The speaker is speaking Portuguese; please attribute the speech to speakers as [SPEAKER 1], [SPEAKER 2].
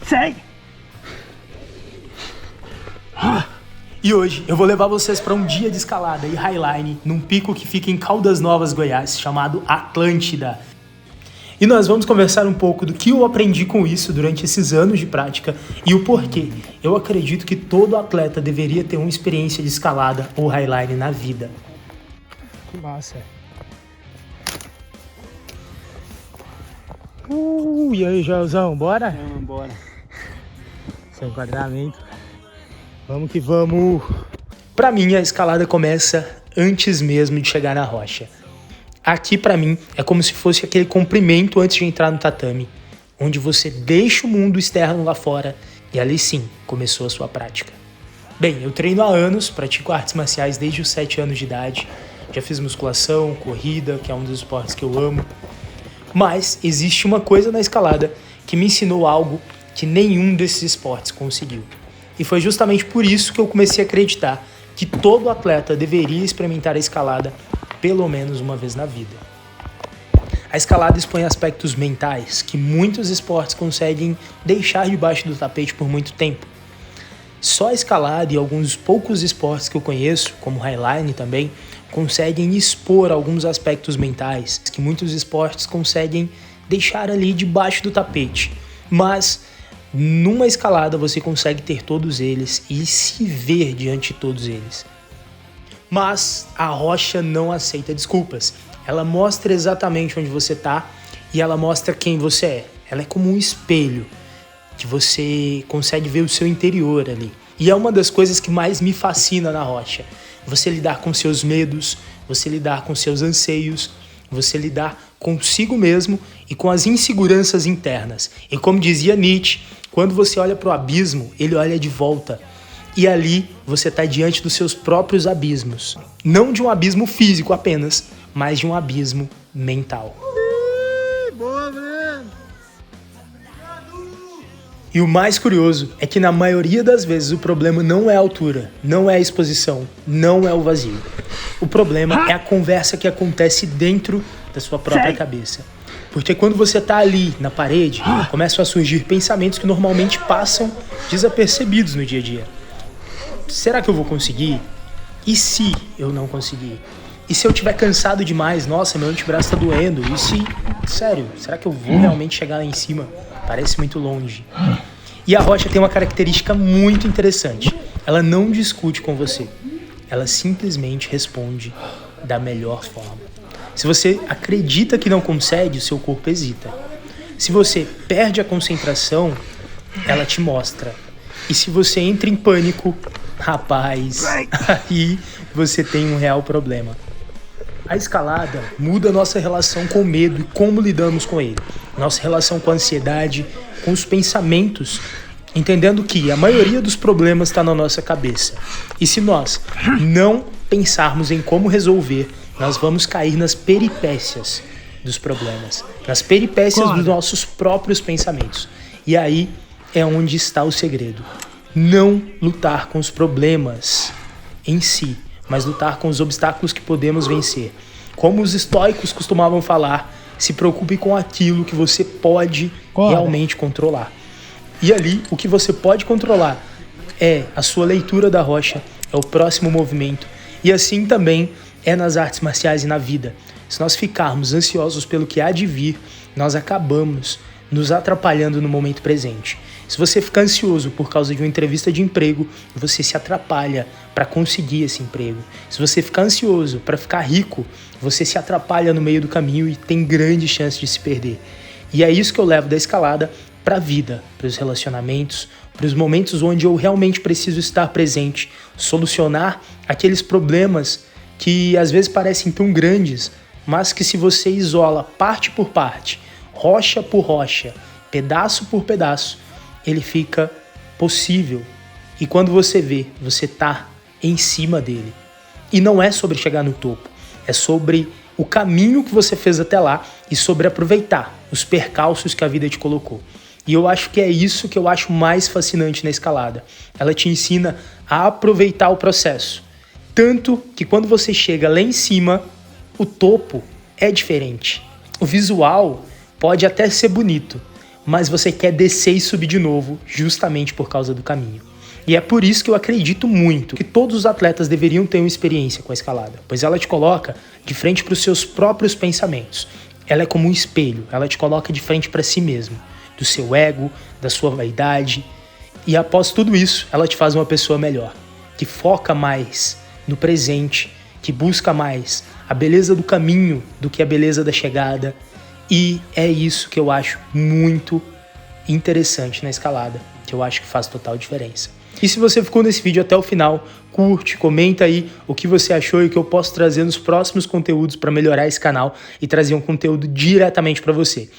[SPEAKER 1] Sei!
[SPEAKER 2] E hoje eu vou levar vocês para um dia de escalada e highline num pico que fica em Caldas Novas, Goiás, chamado Atlântida. E nós vamos conversar um pouco do que eu aprendi com isso durante esses anos de prática e o porquê. Eu acredito que todo atleta deveria ter uma experiência de escalada ou highline na vida.
[SPEAKER 1] Que massa. E aí, Joelzão, bora?
[SPEAKER 3] Vamos embora.
[SPEAKER 1] Sem enquadramento. Vamos que vamos.
[SPEAKER 2] Para mim, a escalada começa antes mesmo de chegar na rocha. Aqui, para mim, é como se fosse aquele comprimento antes de entrar no tatame, onde você deixa o mundo externo lá fora e ali sim começou a sua prática. Bem, eu treino há anos, pratico artes marciais desde os 7 anos de idade, já fiz musculação, corrida, que é um dos esportes que eu amo, mas existe uma coisa na escalada que me ensinou algo que nenhum desses esportes conseguiu. E foi justamente por isso que eu comecei a acreditar que todo atleta deveria experimentar a escalada pelo menos uma vez na vida. A escalada expõe aspectos mentais que muitos esportes conseguem deixar debaixo do tapete por muito tempo. Só a escalada e alguns poucos esportes que eu conheço, como highline também, conseguem expor alguns aspectos mentais que muitos esportes conseguem deixar ali debaixo do tapete. Mas numa escalada você consegue ter todos eles e se ver diante de todos eles. Mas a rocha não aceita desculpas. Ela mostra exatamente onde você está e ela mostra quem você é. Ela é como um espelho que você consegue ver o seu interior ali. E é uma das coisas que mais me fascina na rocha. Você lidar com seus medos, você lidar com seus anseios, você lidar consigo mesmo e com as inseguranças internas. E como dizia Nietzsche, quando você olha para o abismo, ele olha de volta. E ali você está diante dos seus próprios abismos. Não de um abismo físico apenas, mas de um abismo mental.
[SPEAKER 1] Boa, mano!
[SPEAKER 2] E o mais curioso é que na maioria das vezes o problema não é a altura, não é a exposição, não é o vazio. O problema é a conversa que acontece dentro da sua própria cabeça. Porque quando você está ali na parede, começam a surgir pensamentos que normalmente passam desapercebidos no dia a dia. Será que eu vou conseguir? E se eu não conseguir? E se eu estiver cansado demais? Nossa, meu antebraço tá doendo. E se... Sério, será que eu vou realmente chegar lá em cima? Parece muito longe. E a rocha tem uma característica muito interessante. Ela não discute com você. Ela simplesmente responde da melhor forma. Se você acredita que não consegue, o seu corpo hesita. Se você perde a concentração, ela te mostra. E se você entra em pânico, rapaz, aí você tem um real problema. A escalada muda a nossa relação com o medo e como lidamos com ele. Nossa relação com a ansiedade, com os pensamentos, entendendo que a maioria dos problemas está na nossa cabeça. E se nós não pensarmos em como resolver, nós vamos cair nas peripécias dos problemas, nas peripécias dos nossos próprios pensamentos. E aí é onde está o segredo. Não lutar com os problemas em si, mas lutar com os obstáculos que podemos vencer. Como os estoicos costumavam falar, se preocupe com aquilo que você pode realmente controlar. E ali, o que você pode controlar é a sua leitura da rocha, é o próximo movimento. E assim também é nas artes marciais e na vida. Se nós ficarmos ansiosos pelo que há de vir, nós acabamos nos atrapalhando no momento presente. Se você ficar ansioso por causa de uma entrevista de emprego, você se atrapalha para conseguir esse emprego. Se você ficar ansioso para ficar rico, você se atrapalha no meio do caminho e tem grande chance de se perder. E é isso que eu levo da escalada para a vida, para os relacionamentos, para os momentos onde eu realmente preciso estar presente, solucionar aqueles problemas que às vezes parecem tão grandes, mas que se você isola parte por parte, rocha por rocha, pedaço por pedaço, ele fica possível. E quando você vê, você tá em cima dele. E não é sobre chegar no topo, é sobre o caminho que você fez até lá e sobre aproveitar os percalços que a vida te colocou. E eu acho que é isso que eu acho mais fascinante na escalada. Ela te ensina a aproveitar o processo. Tanto que quando você chega lá em cima, o topo é diferente. O visual pode até ser bonito, mas você quer descer e subir de novo, justamente por causa do caminho. E é por isso que eu acredito muito que todos os atletas deveriam ter uma experiência com a escalada, pois ela te coloca de frente para os seus próprios pensamentos. Ela é como um espelho, ela te coloca de frente para si mesmo, do seu ego, da sua vaidade. E após tudo isso, ela te faz uma pessoa melhor, que foca mais no presente, que busca mais a beleza do caminho do que a beleza da chegada. E é isso que eu acho muito interessante na escalada, que eu acho que faz total diferença. E se você ficou nesse vídeo até o final, curte, comenta aí o que você achou e o que eu posso trazer nos próximos conteúdos para melhorar esse canal e trazer um conteúdo diretamente para você.